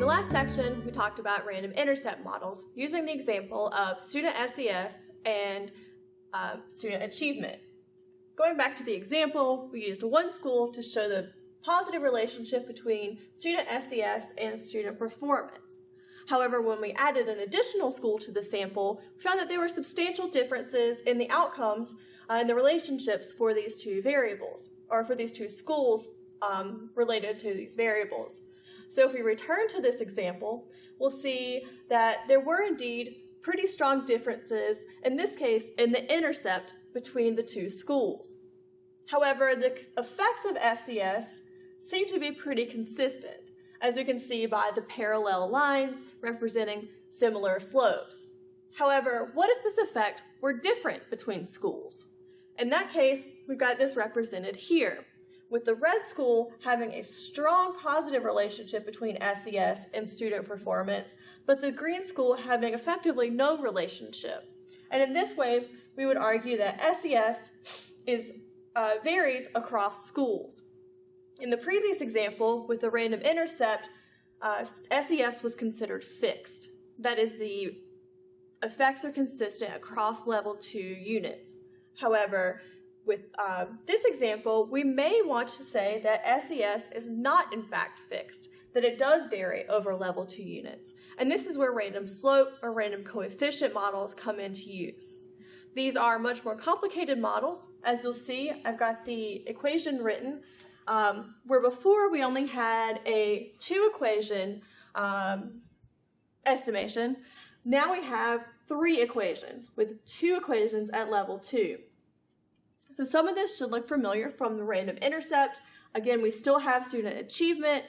the last section, we talked about random intercept models using the example of student SES and student achievement. Going back to the example, we used one school to show the positive relationship between student SES and student performance. However, when we added an additional school to the sample, we found that there were substantial differences in the outcomes and the relationships for these two variables, or for these two schools related to these variables. So if we return to this example, we'll see that there were indeed pretty strong differences, in this case, in the intercept between the two schools. However, the effects of SES seem to be pretty consistent, as we can see by the parallel lines representing similar slopes. However, what if this effect were different between schools? In that case, we've got this represented here, with the red school having a strong positive relationship between SES and student performance, but the green school having effectively no relationship. And in this way, we would argue that SES varies across schools. In the previous example, with the random intercept, SES was considered fixed. That is, the effects are consistent across level 2 units. However, with this example, we may want to say that SES is not in fact fixed, that it does vary over level 2 units. And this is where random slope or random coefficient models come into use. These are much more complicated models. As you'll see, I've got the equation written, where before we only had a 2-equation estimation. Now we have 3 equations, with 2 equations at level 2. So some of this should look familiar from the random intercept. Again, we still have student achievement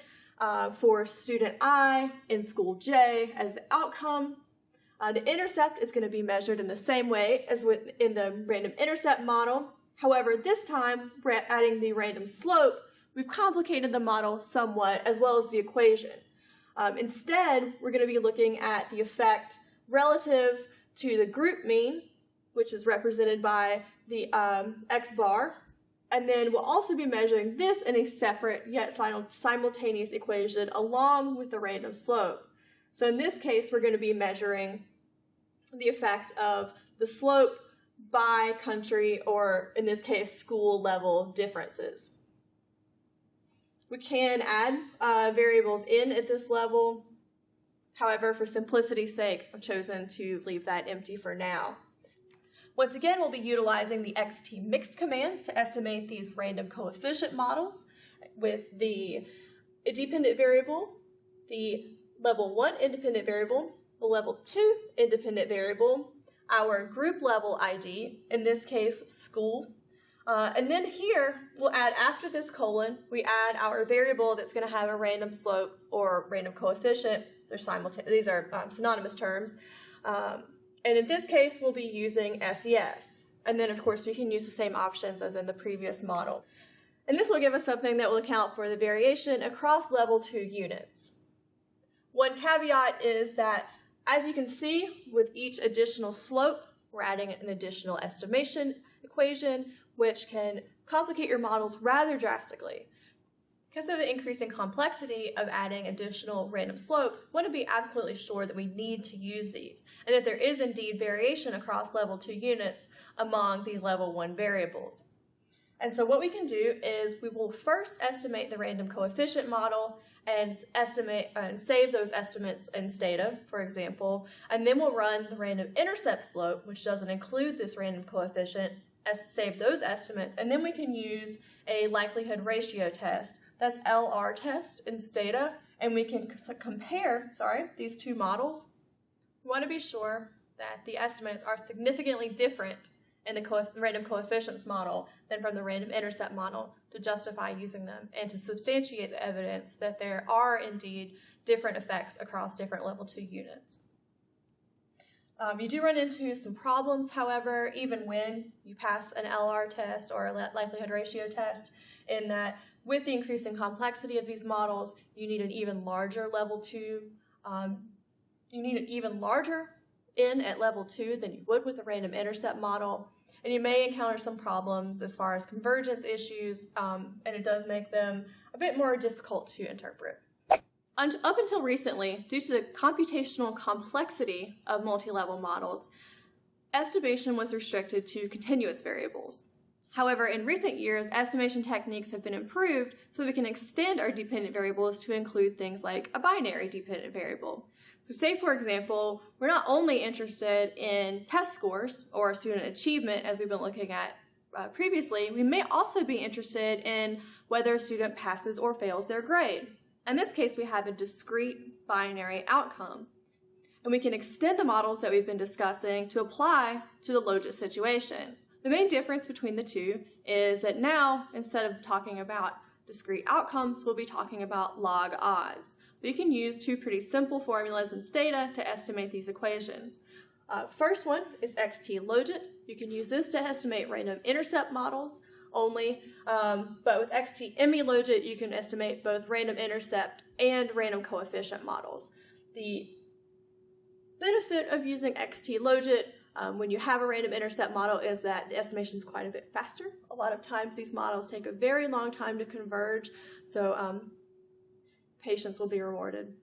for student I in school J as the outcome. The intercept is going to be measured in the same way as in the random intercept model. However, this time, we're adding the random slope. We've complicated the model somewhat, as well as the equation. Instead, we're going to be looking at the effect relative to the group mean, which is represented by the x bar, and then we'll also be measuring this in a separate yet simultaneous equation along with the random slope. So in this case, we're going to be measuring the effect of the slope by country, or in this case, school level differences. We can add variables in at this level. However, for simplicity's sake, I've chosen to leave that empty for now. Once again, we'll be utilizing the xtmixed command to estimate these random coefficient models with the dependent variable, the level 1 independent variable, the level 2 independent variable, our group level ID, in this case, school. And then here, we'll add, after this colon, we add our variable that's going to have a random slope or random coefficient. These are synonymous terms. And in this case, we'll be using SES. And then, of course, we can use the same options as in the previous model. And this will give us something that will account for the variation across level 2 units. One caveat is that, as you can see, with each additional slope, we're adding an additional estimation equation, which can complicate your models rather drastically. Because of the increasing complexity of adding additional random slopes, we want to be absolutely sure that we need to use these, and that there is indeed variation across level 2 units among these level 1 variables. And so what we can do is we will first estimate the random coefficient model and save those estimates in STATA, for example, and then we'll run the random intercept slope, which doesn't include this random coefficient, save those estimates, and then we can use a likelihood ratio test. That's LR test in STATA, and we can compare these two models. We want to be sure that the estimates are significantly different in the random coefficients model than from the random intercept model to justify using them and to substantiate the evidence that there are indeed different effects across different level 2 units. You do run into some problems, however, even when you pass an LR test or a likelihood ratio test, in that with the increasing complexity of these models, you need an even larger level 2. You need an even larger N at level 2 than you would with a random intercept model, and you may encounter some problems as far as convergence issues, and it does make them a bit more difficult to interpret. Up until recently, due to the computational complexity of multi-level models, estimation was restricted to continuous variables. However, in recent years, estimation techniques have been improved so that we can extend our dependent variables to include things like a binary dependent variable. So say, for example, we're not only interested in test scores or student achievement, as we've been looking at previously, we may also be interested in whether a student passes or fails their grade. In this case, we have a discrete binary outcome. And we can extend the models that we've been discussing to apply to the logit situation. The main difference between the two is that now, instead of talking about discrete outcomes, we'll be talking about log odds. We can use two pretty simple formulas in STATA to estimate these equations. First one is xtLogit. You can use this to estimate random intercept models only, but with xtmixed, you can estimate both random intercept and random coefficient models. The benefit of using xtLogit when you have a random intercept model is that the estimation is quite a bit faster. A lot of times these models take a very long time to converge, so patience will be rewarded.